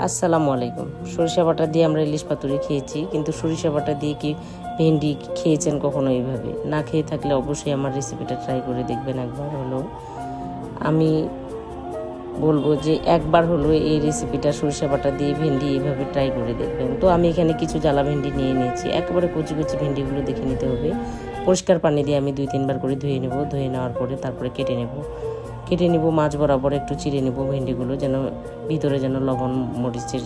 আসসালামু আলাইকুম। সরিষা বাটা দিয়ে আমরা ইলিশ পাতুরি খেয়েছি, কিন্তু সরিষা বাটা দিয়ে কি ভেন্ডি খেয়েছেন কখনো এইভাবে? না খেয়ে থাকলে অবশ্যই আমার রেসিপিটা ট্রাই করে দেখবেন একবার হলো। আমি বলবো যে একবার হলো এই রেসিপিটা সরিষা বাটা দিয়ে ভেন্ডি এইভাবে ট্রাই করে দেখবেন। তো আমি এখানে কিছু জ্বালা ভেন্ডি নিয়ে নিয়েছি। একেবারে কচি কচি ভেন্ডিগুলো দেখে নিতে হবে। পরিষ্কার পানি দিয়ে আমি 2-3 বার করে ধুয়ে নেব। ধুয়ে নেওয়ার পরে তারপরে কেটে নিব মাছ বরাবর একটু চিড়ে নেব ভেন্ডিগুলো, যেন ভিতরে যেন লবণ মরিচের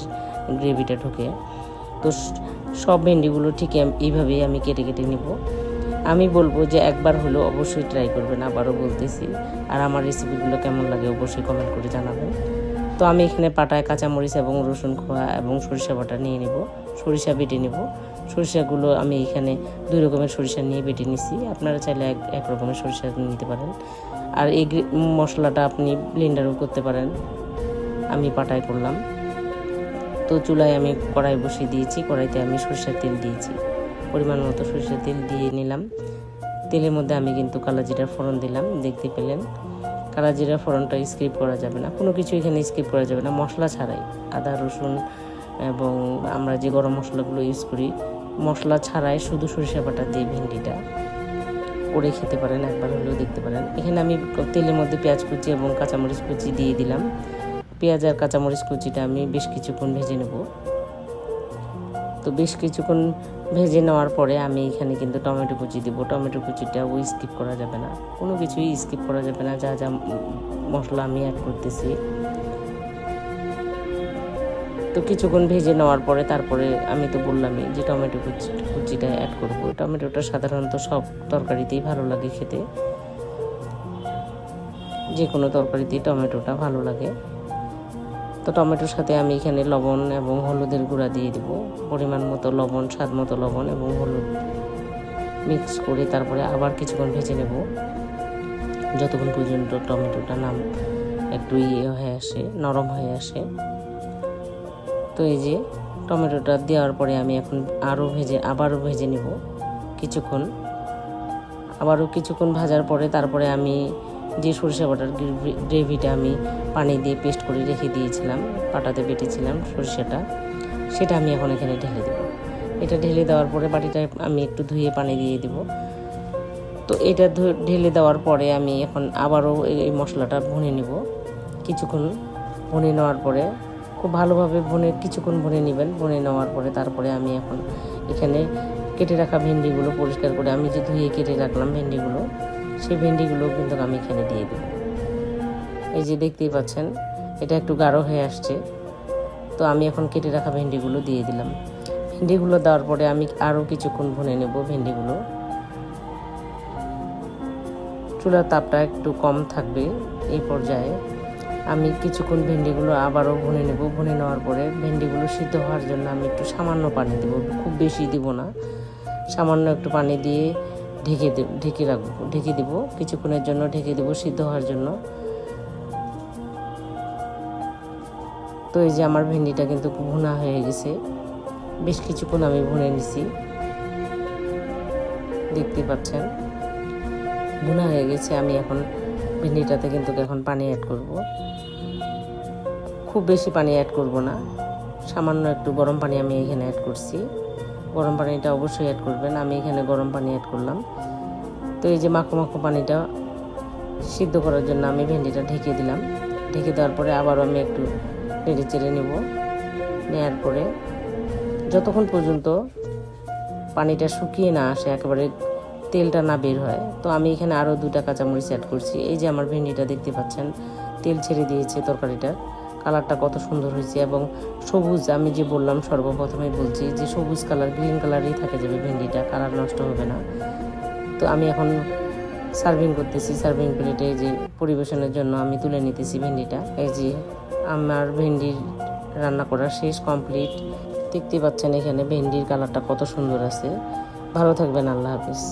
গ্রেভিটা ঢোকে। তো সব ভেন্ডিগুলো ঠিক এইভাবেই আমি কেটে নিব। আমি বলবো যে একবার হলো অবশ্যই ট্রাই করবেন, আবারও বলতেছি। আর আমার রেসিপিগুলো কেমন লাগে অবশ্যই কমেন্ট করে জানাবেন। তো আমি এখানে পাটায় কাঁচামরিচ এবং রসুন খোয়া এবং সরিষা বাটা নিয়ে নেব, সরিষা বেটে নেব। সরিষাগুলো আমি এখানে 2 রকমের সরিষা নিয়ে বেটে নিছি। আপনারা চাইলে এক রকমের সরিষা নিতে পারেন। আর এই মশলাটা আপনি ব্লেন্ডারও করতে পারেন, আমি পাটায় করলাম। তো চুলায় আমি কড়াই বসিয়ে দিয়েছি। কড়াইতে আমি সরিষার তেল দিয়েছি, পরিমাণ মতো সরিষার তেল দিয়ে নিলাম। তেলের মধ্যে আমি কিন্তু কালো জিরার ফোড়ন দিলাম, দেখতে পেলেন। কালো জিরার ফোড়নটা স্কিপ করা যাবে না, কোনো কিছু এখানে স্কিপ করা যাবে না, মশলা ছাড়াই। আদা রসুন এবং আমরা যে গরম মশলাগুলো ইউজ করি, মশলা ছাড়াই শুধু সরিষা বাটা দিয়ে ভেন্ডিটা করে খেতে পারেন, একবার হলেও দেখতে পারেন। এখানে আমি তেলের মধ্যে পেঁয়াজ কুচি এবং কাঁচামরিচ কুচি দিয়ে দিলাম। পেঁয়াজ আর কাঁচামরিচ কুচিটা আমি বেশ কিছুক্ষণ ভেজে নেব। তো বেশ কিছুক্ষণ ভেজে নেওয়ার পরে আমি এখানে কিন্তু টমেটো কুচি দেবো। টমেটো কুচিটাও স্কিপ করা যাবে না, কোনো কিছুই স্কিপ করা যাবে না, যা যা মশলা আমি অ্যাড করতেছি। তো কিছুক্ষণ ভেজে নেওয়ার পরে তারপরে আমি তো বললামই যে টমেটো কুচিটা অ্যাড করবো। টমেটোটা সাধারণত সব তরকারিতেই ভালো লাগে খেতে, যে কোনো তরকারিতেই টমেটোটা ভালো লাগে। তো টমেটোর সাথে আমি এখানে লবণ এবং হলুদের গুঁড়া দিয়ে দেব, পরিমাণ মতো লবণ, স্বাদ মতো লবণ এবং হলুদ মিক্স করে তারপরে আবার কিছুক্ষণ ভেজে নেব, যতক্ষণ পর্যন্ত টমেটোটা একটু হয়ে আসে, নরম হয়ে আসে। তো এই যে টমেটোটা দেওয়ার পরে আমি এখন আবারও ভেজে নেব কিছুক্ষণ। আবারও কিছুক্ষণ ভাজার পরে তারপরে আমি যে সরিষা বাটার গ্রেভিটা আমি পানি দিয়ে পেস্ট করে রেখে দিয়েছিলাম, পাটাতে বেটেছিলাম সরিষাটা, সেটা আমি এখন এখানে ঢেলে দেব। এটা ঢেলে দেওয়ার পরে বাটিটা আমি একটু ধুয়ে পানি দিয়ে দেব। তো এটা ঢেলে দেওয়ার পরে আমি এখন আবারও এই মশলাটা ভুনে নেব। কিছুক্ষণ ভুনে নেওয়ার পরে খুব ভালোভাবে কিছুক্ষণ ভুনে নেবেন। ভুনে নেওয়ার পরে তারপরে আমি এখন এখানে কেটে রাখা ভেন্ডিগুলো পরিষ্কার করে আমি যে ধুয়ে কেটে রাখলাম ভেন্ডিগুলো, সেই ভেন্ডিগুলো কিন্তু আমি এখানে দিয়ে দেব। এই যে দেখতেই পাচ্ছেন এটা একটু গাঢ় হয়ে আসছে। তো আমি এখন কেটে রাখা ভেন্ডিগুলো দিয়ে দিলাম। ভেন্ডিগুলো দেওয়ার পরে আমি আরও কিছুক্ষণ ভুনে নেব ভেন্ডিগুলো। চুলার তাপটা একটু কম থাকবে। এই পর্যায়ে আমি কিছুক্ষণ ভেন্ডিগুলো আবারও ভুনে নেব। ভুনে নেওয়ার পরে ভেন্ডিগুলো সিদ্ধ হওয়ার জন্য আমি একটু সামান্য পানি দেব, খুব বেশি দেব না, সামান্য একটু পানি দিয়ে ঢেকে দেব কিছুক্ষণের জন্য, ঢেকে দেব সিদ্ধ হওয়ার জন্য। তো এই যে আমার ভেন্ডিটা কিন্তু ভুনা হয়ে গেছে, বেশ কিছুক্ষণ আমি ভুনে নিছি, দেখতে পাচ্ছেন ভুনা হয়ে গেছে। আমি এখন ভেন্ডিটাতে কিন্তু এখন পানি অ্যাড করব, খুব বেশি পানি অ্যাড করব না, সামান্য একটু গরম পানি আমি এখানে অ্যাড করছি। গরম পানিটা অবশ্যই অ্যাড করবেন, আমি এখানে গরম পানি অ্যাড করলাম। তো এই যে মাখো পানিটা সিদ্ধ করার জন্য আমি ভেন্ডিটা ঢেকে দিলাম। ঢেকে দেওয়ার পরে আবারও আমি একটু নেড়ে চেড়ে নেওয়ার পরে যতক্ষণ পর্যন্ত পানিটা শুকিয়ে না আসে, একেবারে তেলটা না বের হয়, তো আমি এখানে আরও 2টা কাঁচামরিচ অ্যাড করছি। এই যে আমার ভেন্ডিটা দেখতে পাচ্ছেন তেল ছেড়ে দিয়েছে, তরকারিটার কালারটা কত সুন্দর হয়েছে এবং সবুজ। আমি যে বললাম সর্বপ্রথমে বলছি যে সবুজ কালার, গ্রিন কালারই থাকে যাবে ভেন্ডিটা, কালার নষ্ট হবে না। তো আমি এখন সার্ভিং করতেছি, সার্ভিং প্লেটে যে পরিবেশনের জন্য আমি তুলে নিতেছি ভেন্ডিটা। এই যে আমার ভেন্ডির রান্না করা শেষ, কমপ্লিট। দেখতে পাচ্ছেন এখানে ভেন্ডির কালারটা কত সুন্দর আছে। ভালো থাকবেন, আল্লাহ হাফিজ।